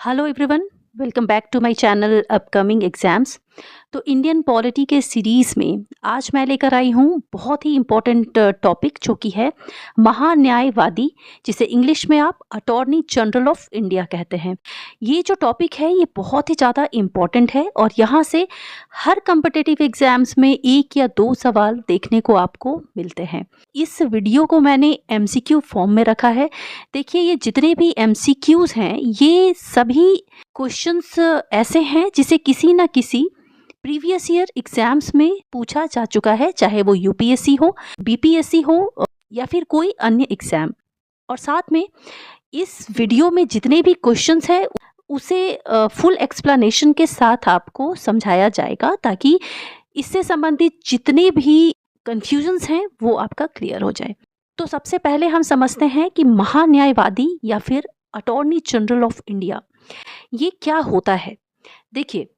Hello everyone, welcome back to my channel upcoming exams. तो Indian polity के series में आज मैं लेकर आई हूँ बहुत ही इम्पोर्टेंट टॉपिक जो कि है महान्यायवादी, जिसे इंग्लिश में आप अटॉर्नी जनरल ऑफ इंडिया कहते हैं। ये जो टॉपिक है ये बहुत ही ज़्यादा इम्पोर्टेंट है और यहाँ से हर कम्पिटिटिव एग्जाम्स में 1 या 2 सवाल देखने को आपको मिलते हैं। इस वीडियो को मैंने MCQ फॉर्म में रखा है। देखिए, ये जितने भी MCQs हैं ये सभी क्वेश्चंस ऐसे हैं जिसे किसी ना किसी प्रीवियस ईयर एग्जाम्स में पूछा जा चुका है, चाहे वो UPSC हो, BPSC हो या फिर कोई अन्य एग्जाम। और साथ में इस वीडियो में जितने भी क्वेश्चंस हैं उसे फुल एक्सप्लेनेशन के साथ आपको समझाया जाएगा ताकि इससे संबंधित जितने भी कंफ्यूजन्स हैं वो आपका क्लियर हो जाए। तो सबसे पहले हम समझते हैं कि महान्यायवादी या फिर अटॉर्नी जनरल ऑफ इंडिया ये क्या होता है। देखिए,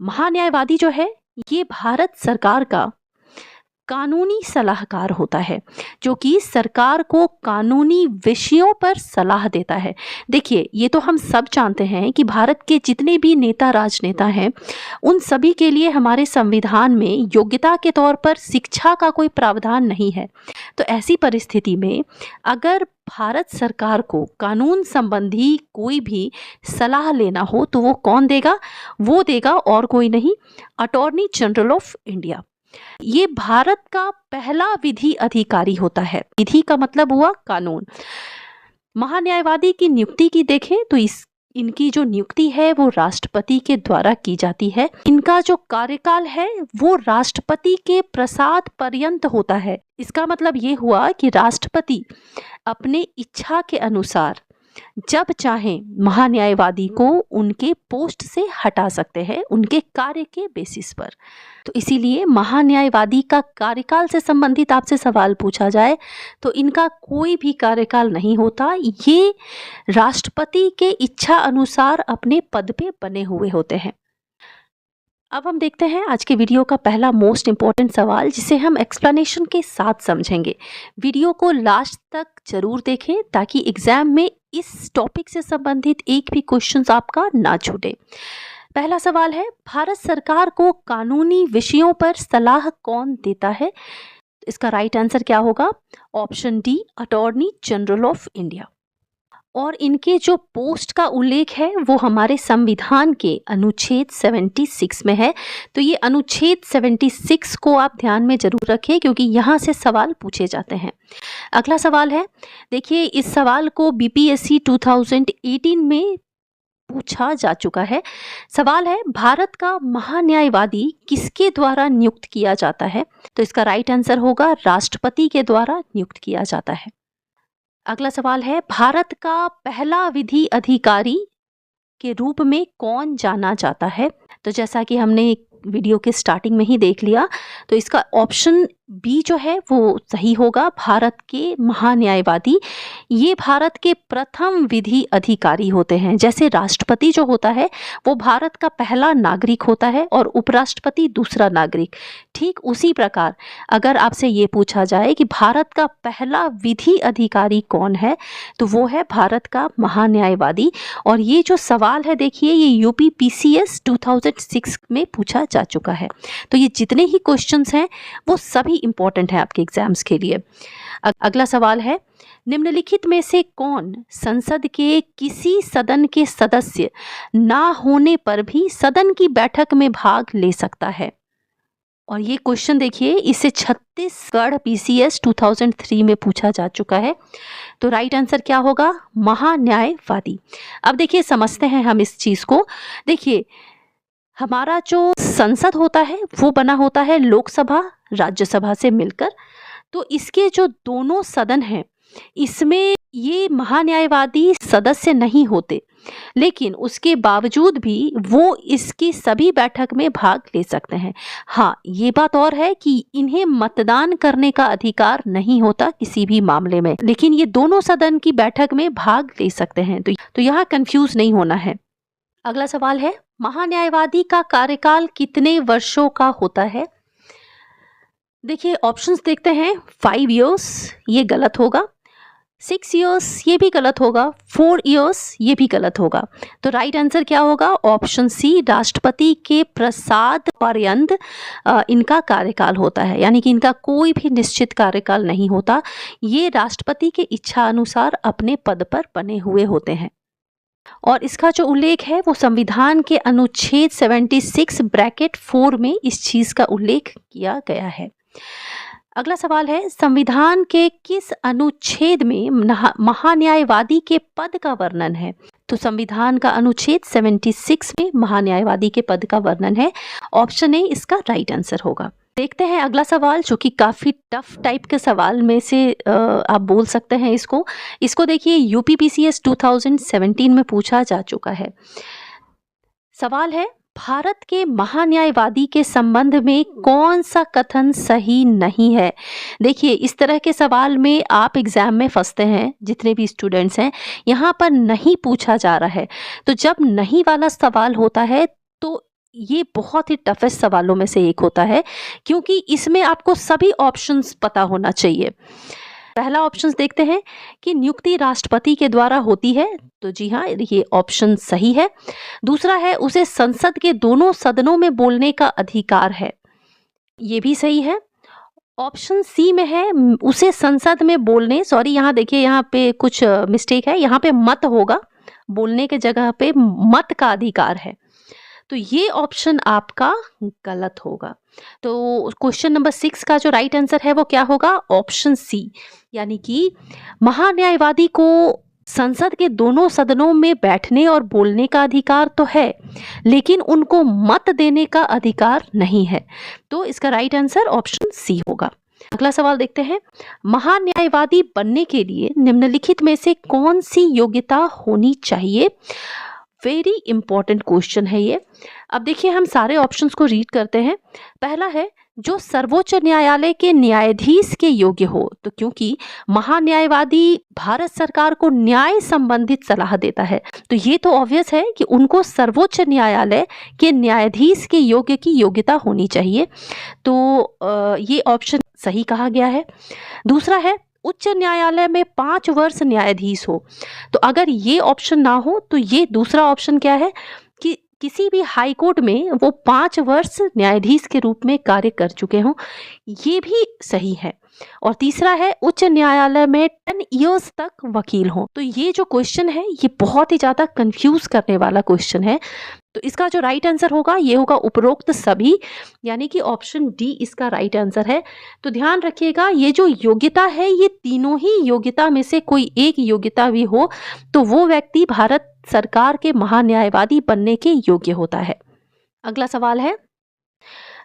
महान्यायवादी जो है ये भारत सरकार का कानूनी सलाहकार होता है जो कि सरकार को कानूनी विषयों पर सलाह देता है। देखिए, ये तो हम सब जानते हैं कि भारत के जितने भी नेता राजनेता हैं उन सभी के लिए हमारे संविधान में योग्यता के तौर पर शिक्षा का कोई प्रावधान नहीं है। तो ऐसी परिस्थिति में अगर भारत सरकार को कानून संबंधी कोई भी सलाह लेना हो तो वो कौन देगा? वो देगा और कोई नहीं, अटॉर्नी जनरल ऑफ इंडिया। ये भारत का पहला विधि अधिकारी होता है। विधि का मतलब हुआ कानून। महान्यायवादी की नियुक्ति की देखें तो इनकी जो नियुक्ति है वो राष्ट्रपति के द्वारा की जाती है। इनका जो कार्यकाल है वो राष्ट्रपति के प्रसाद पर्यंत होता है। इसका मतलब ये हुआ कि राष्ट्रपति अपने इच्छा के अनुसार जब चाहे महान्यायवादी को उनके पोस्ट से हटा सकते हैं उनके कार्य के बेसिस पर। तो इसीलिए महान्यायवादी का कार्यकाल से संबंधित आपसे सवाल पूछा जाए तो इनका कोई भी कार्यकाल नहीं होता। ये राष्ट्रपति के इच्छा अनुसार अपने पद पे बने हुए होते हैं। अब हम देखते हैं आज के वीडियो का पहला मोस्ट इम्पॉर्टेंट सवाल जिसे हम एक्सप्लेनेशन के साथ समझेंगे। वीडियो को लास्ट तक जरूर देखें ताकि एग्जाम में इस टॉपिक से संबंधित एक भी क्वेश्चन आपका ना छूटे। पहला सवाल है, भारत सरकार को कानूनी विषयों पर सलाह कौन देता है? इसका राइट आंसर क्या होगा? Option D, attorney general of India. और इनके जो पोस्ट का उल्लेख है वो हमारे संविधान के अनुच्छेद 76 में है। तो ये अनुच्छेद 76 को आप ध्यान में जरूर रखें क्योंकि यहाँ से सवाल पूछे जाते हैं। अगला सवाल है, देखिए इस सवाल को BPSC 2018 में पूछा जा चुका है। सवाल है, भारत का महान्यायवादी किसके द्वारा नियुक्त किया जाता है? तो इसका राइट आंसर होगा राष्ट्रपति के द्वारा नियुक्त किया जाता है। अगला सवाल है, भारत का पहला विधि अधिकारी के रूप में कौन जाना जाता है? तो जैसा कि हमने वीडियो के स्टार्टिंग में ही देख लिया तो इसका ऑप्शन बी जो है वो सही होगा, भारत के महान्यायवादी। ये भारत के प्रथम विधि अधिकारी होते हैं। जैसे राष्ट्रपति जो होता है वो भारत का पहला नागरिक होता है और उपराष्ट्रपति दूसरा नागरिक। ठीक उसी प्रकार अगर आपसे ये पूछा जाए कि भारत का पहला विधि अधिकारी कौन है तो वो है भारत का महान्यायवादी। और ये जो सवाल है देखिए ये UPPCS 2006 में पूछा जा चुका है। तो ये जितने ही क्वेश्चंस हैं वो सभी इंपॉर्टेंट है आपके एग्जाम्स के लिए। अगला सवाल है, निम्नलिखित में से कौन संसद के किसी सदन के सदस्य ना होने पर भी सदन की बैठक में भाग ले सकता है? और ये क्वेश्चन देखिए इसे छत्तीसगढ़ PCS 2003 में पूछा जा चुका है। तो राइट आंसर क्या होगा? महान्यायवादी। अब देखिए समझते हैं हम इस चीज को। देखिए, हमारा जो संसद होता है वो बना होता है लोकसभा राज्यसभा से मिलकर। तो इसके जो दोनों सदन हैं इसमें ये महान्यायवादी सदस्य नहीं होते, लेकिन उसके बावजूद भी वो इसकी सभी बैठक में भाग ले सकते हैं। हाँ, ये बात और है कि इन्हें मतदान करने का अधिकार नहीं होता किसी भी मामले में, लेकिन ये दोनों सदन की बैठक में भाग ले सकते हैं। तो यहाँ कंफ्यूज नहीं होना है। अगला सवाल है, महान्यायवादी का कार्यकाल कितने वर्षों का होता है? देखिए ऑप्शंस देखते हैं। 5 years ये गलत होगा। 6 इयर्स ये भी गलत होगा, 4 इयर्स ये भी गलत होगा। तो राइट आंसर क्या होगा? ऑप्शन सी, राष्ट्रपति के प्रसाद पर्यंत इनका कार्यकाल होता है, यानी कि इनका कोई भी निश्चित कार्यकाल नहीं होता। ये राष्ट्रपति के इच्छा अनुसार अपने पद पर बने हुए होते हैं। और इसका जो उल्लेख है वो संविधान के अनुच्छेद 76 ब्रैकेट 4 में इस चीज का उल्लेख किया गया है। अगला सवाल है, संविधान के किस अनुच्छेद में महान्यायवादी के पद का वर्णन है? तो संविधान का अनुच्छेद 76 में महान्यायवादी के पद का वर्णन है। ऑप्शन ए इसका राइट आंसर होगा। देखते हैं अगला सवाल, जो कि काफी टफ टाइप के सवाल में से आप बोल सकते हैं इसको देखिए, यूपीपीसीएस 2017 में पूछा जा चुका है। सवाल है, भारत के महान्यायवादी के संबंध में कौन सा कथन सही नहीं है? देखिए, इस तरह के सवाल में आप एग्जाम में फंसते हैं, जितने भी स्टूडेंट्स हैं, यहाँ पर नहीं पूछा जा रहा है। तो जब नहीं वाला सवाल होता है तो ये बहुत ही टफेस्ट सवालों में से एक होता है, क्योंकि इसमें आपको सभी ऑप्शंस पता होना चाहिए। पहला ऑप्शन देखते हैं कि नियुक्ति राष्ट्रपति के द्वारा होती है, तो जी हाँ, ये ऑप्शन सही है। दूसरा है, उसे संसद के दोनों सदनों में बोलने का अधिकार है, ये भी सही है। ऑप्शन सी में है, उसे संसद में बोलने, सॉरी यहाँ देखिए, यहाँ पे कुछ मिस्टेक है, यहाँ पे मत होगा, बोलने के जगह पे मत का अधिकार है, तो ये ऑप्शन आपका गलत होगा। तो क्वेश्चन नंबर 6 का जो राइट आंसर है वो क्या होगा? ऑप्शन सी, यानी कि महान्यायवादी को संसद के दोनों सदनों में बैठने और बोलने का अधिकार तो है, लेकिन उनको मत देने का अधिकार नहीं है। तो इसका राइट आंसर ऑप्शन सी होगा। अगला सवाल देखते हैं, महान्यायवादी बनने के लिए निम्नलिखित में से कौन सी योग्यता होनी चाहिए? वेरी इंपॉर्टेंट क्वेश्चन है ये। अब देखिए, हम सारे ऑप्शंस को रीड करते हैं। पहला है, जो सर्वोच्च न्यायालय के न्यायाधीश के योग्य हो, तो क्योंकि महान्यायवादी भारत सरकार को न्याय संबंधित सलाह देता है, तो ये तो ऑब्वियस है कि उनको सर्वोच्च न्यायालय के न्यायाधीश के योग्य की योग्यता होनी चाहिए। तो ये ऑप्शन सही कहा गया है। दूसरा है, उच्च न्यायालय में 5 वर्ष न्यायाधीश हो, तो अगर ये ऑप्शन ना हो तो ये दूसरा ऑप्शन क्या है कि किसी भी हाई कोर्ट में वो 5 वर्ष न्यायाधीश के रूप में कार्य कर चुके हों, ये भी सही है। और तीसरा है, उच्च न्यायालय में 10 इयर्स तक वकील हो। तो ये जो क्वेश्चन है ये बहुत ही ज्यादा कंफ्यूज करने वाला क्वेश्चन है। तो इसका जो राइट आंसर होगा ये होगा उपरोक्त सभी, यानी कि ऑप्शन डी इसका राइट आंसर है। तो ध्यान रखिएगा, ये जो योग्यता है ये तीनों ही योग्यता में से कोई एक योग्यता भी हो तो वो व्यक्ति भारत सरकार के महान्यायवादी बनने के योग्य होता है। अगला सवाल है,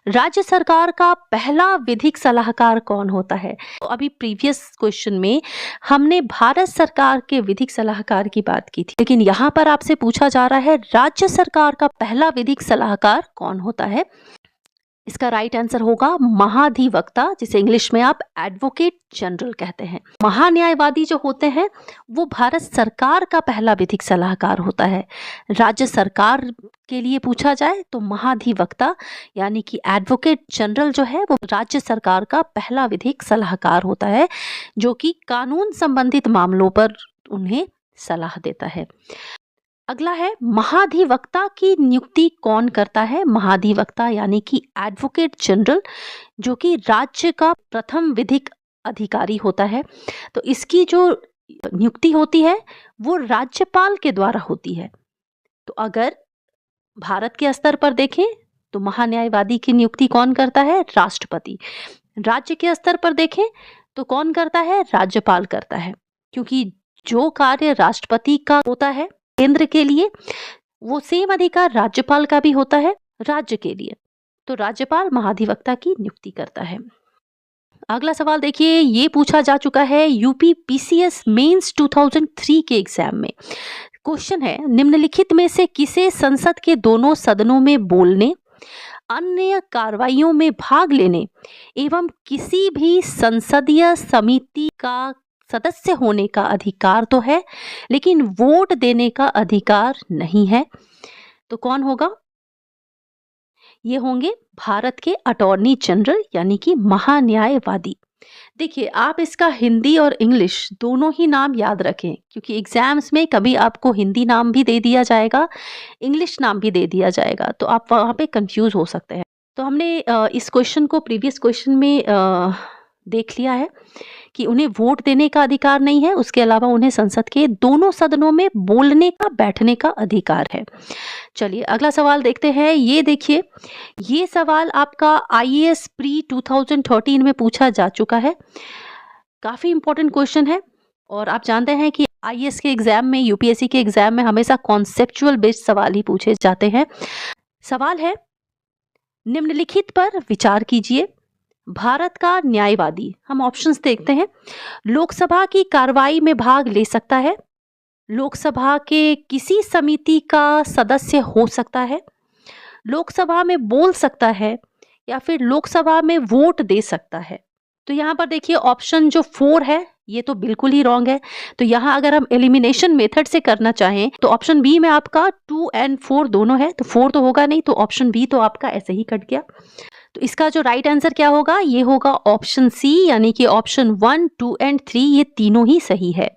राज्य सरकार का पहला विधिक सलाहकार कौन होता है? तो अभी प्रीवियस क्वेश्चन में हमने भारत सरकार के विधिक सलाहकार की बात की थी, लेकिन यहाँ पर आपसे पूछा जा रहा है राज्य सरकार का पहला विधिक सलाहकार कौन होता है? इसका राइट आंसर होगा महाधिवक्ता, जिसे इंग्लिश में आप एडवोकेट जनरल कहते हैं। महान्यायवादी जो होते हैं वो भारत सरकार का पहला विधिक सलाहकार होता है। राज्य सरकार के लिए पूछा जाए तो महाधिवक्ता यानी कि एडवोकेट जनरल जो है वो राज्य सरकार का पहला विधिक सलाहकार होता है, जो कि कानून संबंधित मामलों पर उन्हें सलाह देता है। अगला है, महाधिवक्ता की नियुक्ति कौन करता है? महाधिवक्ता यानी कि एडवोकेट जनरल, जो कि राज्य का प्रथम विधिक अधिकारी होता है। तो इसकी जो नियुक्ति होती है वो राज्यपाल के द्वारा होती है। तो अगर भारत के स्तर पर देखें तो महान्यायवादी की नियुक्ति कौन करता है? राष्ट्रपति। राज्य के स्तर पर देखें तो कौन करता है? राज्यपाल करता है, क्योंकि जो कार्य राष्ट्रपति का होता है केंद्र के लिए, वो सेम अधिकार राज्यपाल का भी होता है राज्य के लिए। तो राज्यपाल महाधिवक्ता की नियुक्ति करता है। अगला सवाल देखिए, ये पूछा जा चुका है यूपी पीसीएस मेंस 2003 के एग्जाम में। क्वेश्चन है, निम्नलिखित में से किसे संसद के दोनों सदनों में बोलने, अन्य कार्रवाइयों में भाग लेने एवं किसी भी संसदीय समिति का सदस्य होने का अधिकार तो है, लेकिन वोट देने का अधिकार नहीं है? तो कौन होगा? ये होंगे भारत के अटॉर्नी जनरल यानी कि महान्यायवादी। देखिए, आप इसका हिंदी और इंग्लिश दोनों ही नाम याद रखें, क्योंकि एग्ज़ाम्स में कभी आपको हिंदी नाम भी दे दिया जाएगा, इंग्लिश नाम भी दे दिया जाएगा, तो आप वहाँ पे कन्फ्यूज़ हो सकते हैं। तो हमने इस क्वेश्चन को प्रीवियस क्वेश्चन में देख लिया है कि उन्हें वोट देने का अधिकार नहीं है, उसके अलावा उन्हें संसद के दोनों सदनों में बोलने का, बैठने का अधिकार है। चलिए अगला सवाल देखते हैं। ये देखिए, ये सवाल आपका आईएएस प्री 2013 में पूछा जा चुका है। काफ़ी इंपॉर्टेंट क्वेश्चन है और आप जानते हैं कि आईएएस के एग्जाम में, यूपीएससी के एग्जाम में हमेशा कॉन्सेप्चुअल बेस्ड सवाल ही पूछे जाते हैं। सवाल है, निम्नलिखित पर विचार कीजिए। भारत का न्यायवादी, हम ऑप्शंस देखते हैं, लोकसभा की कार्रवाई में भाग ले सकता है, लोकसभा के किसी समिति का सदस्य हो सकता है, लोकसभा में बोल सकता है, या फिर लोकसभा में वोट दे सकता है। तो यहाँ पर देखिए ऑप्शन जो 4 है ये तो बिल्कुल ही रॉन्ग है। तो यहाँ अगर हम एलिमिनेशन मेथड से करना चाहें तो ऑप्शन बी में आपका 2 और 4 दोनों है, तो 4 तो होगा नहीं, तो ऑप्शन बी तो आपका ऐसे ही कट गया। तो इसका जो राइट आंसर क्या होगा, ये होगा ऑप्शन सी, यानी कि ऑप्शन 1, 2 और 3 ये तीनों ही सही है।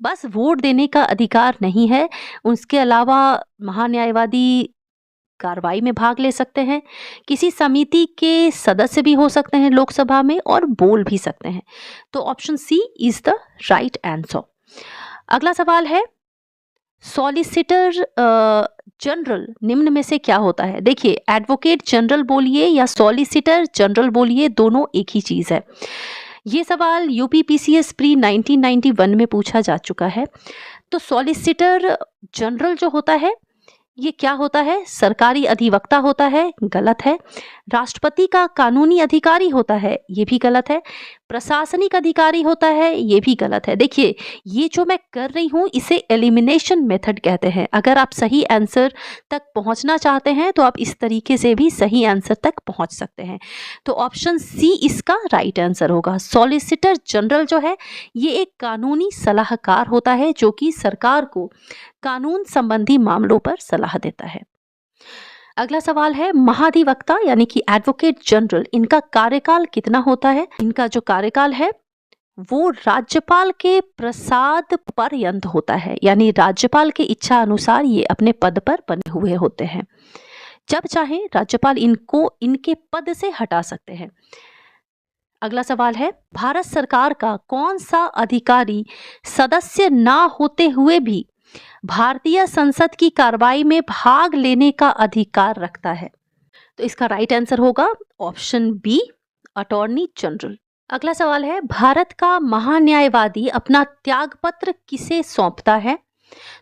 बस वोट देने का अधिकार नहीं है, उसके अलावा महान्यायवादी कार्रवाई में भाग ले सकते हैं, किसी समिति के सदस्य भी हो सकते हैं लोकसभा में, और बोल भी सकते हैं। तो option C is the right answer. अगला सवाल है, सॉलिसिटर जनरल निम्न में से क्या होता है? देखिए, एडवोकेट जनरल बोलिए या सॉलिसिटर जनरल बोलिए, दोनों एक ही चीज है। ये सवाल यूपीपीसीएस प्री 1991 में पूछा जा चुका है। तो सॉलिसिटर जनरल जो होता है ये क्या होता है? सरकारी अधिवक्ता होता है, गलत है। राष्ट्रपति का कानूनी अधिकारी होता है, ये भी गलत है। प्रशासनिक अधिकारी होता है, ये भी गलत है। देखिए, ये जो मैं कर रही हूँ इसे एलिमिनेशन मेथड कहते हैं। अगर आप सही आंसर तक पहुँचना चाहते हैं तो आप इस तरीके से भी सही आंसर तक पहुँच सकते हैं। तो ऑप्शन सी इसका राइट आंसर होगा। सॉलिसिटर जनरल जो है ये एक कानूनी सलाहकार होता है जो कि सरकार को कानून संबंधी मामलों पर सलाह देता है। अगला सवाल है, महाधिवक्ता यानी कि एडवोकेट जनरल, इनका कार्यकाल कितना होता है? इनका जो कार्यकाल है वो राज्यपाल के प्रसाद पर्यंत होता है, यानी राज्यपाल की इच्छा अनुसार ये अपने पद पर बने हुए होते हैं। जब चाहे राज्यपाल इनको इनके पद से हटा सकते हैं। अगला सवाल है, भारत सरकार का कौन सा अधिकारी सदस्य ना होते हुए भी भारतीय संसद की कार्रवाई में भाग लेने का अधिकार रखता है? तो इसका राइट आंसर होगा ऑप्शन बी, अटॉर्नी जनरल। अगला सवाल है, भारत का महान्यायवादी अपना त्यागपत्र किसे सौंपता है?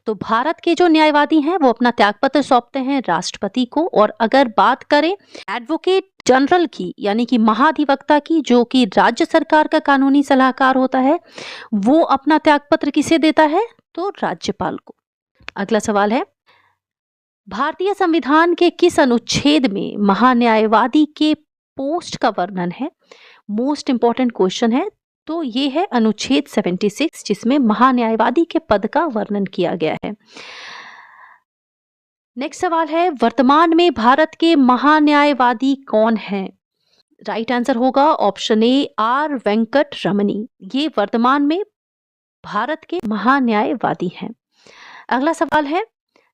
तो भारत के जो न्यायवादी हैं वो अपना त्यागपत्र सौंपते हैं राष्ट्रपति को। और अगर बात करें एडवोकेट जनरल की, यानी कि महाधिवक्ता की, जो कि राज्य सरकार का कानूनी सलाहकार होता है, वो अपना त्यागपत्र किसे देता है? तो राज्यपाल को। अगला सवाल है, भारतीय संविधान के किस अनुच्छेद में महान्यायवादी के पोस्ट का वर्णन है? मोस्ट इंपॉर्टेंट क्वेश्चन है। तो ये है अनुच्छेद 76, जिसमें महान्यायवादी के पद का वर्णन किया गया है। नेक्स्ट सवाल है, वर्तमान में भारत के महान्यायवादी कौन हैं? राइट आंसर होगा ऑप्शन ए, आर वेंकट रमनी। ये वर्तमान में भारत के महान्यायवादी हैं। अगला सवाल है,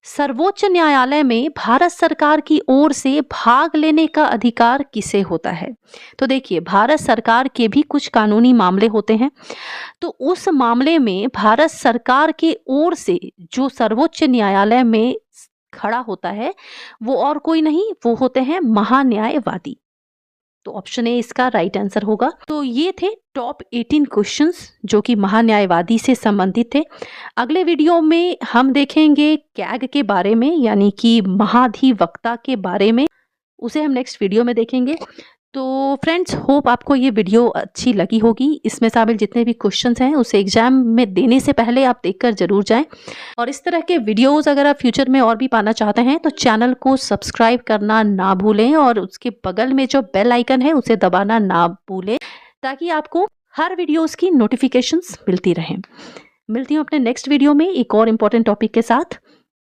सर्वोच्च न्यायालय में भारत सरकार की ओर से भाग लेने का अधिकार किसे होता है? तो देखिए, भारत सरकार के भी कुछ कानूनी मामले होते हैं, तो उस मामले में भारत सरकार के ओर से जो सर्वोच्च न्यायालय में खड़ा होता है वो और कोई नहीं, वो होते हैं महान्यायवादी। तो ऑप्शन ए इसका राइट आंसर होगा। तो ये थे टॉप 18 क्वेश्चंस जो कि महान्यायवादी से संबंधित थे। अगले वीडियो में हम देखेंगे कैग के बारे में, यानी कि महाधिवक्ता के बारे में, उसे हम नेक्स्ट वीडियो में देखेंगे। तो फ्रेंड्स, होप आपको ये वीडियो अच्छी लगी होगी। इसमें शामिल जितने भी क्वेश्चंस हैं उसे एग्जाम में देने से पहले आप देखकर जरूर जाएं। और इस तरह के वीडियोस अगर आप फ्यूचर में और भी पाना चाहते हैं तो चैनल को सब्सक्राइब करना ना भूलें और उसके बगल में जो बेल आइकन है उसे दबाना ना भूलें, ताकि आपको हर वीडियोस की नोटिफिकेशंस मिलती रहें। मिलती हूँ अपने नेक्स्ट वीडियो में एक और इम्पोर्टेंट टॉपिक के साथ।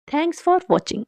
Thanks for watching.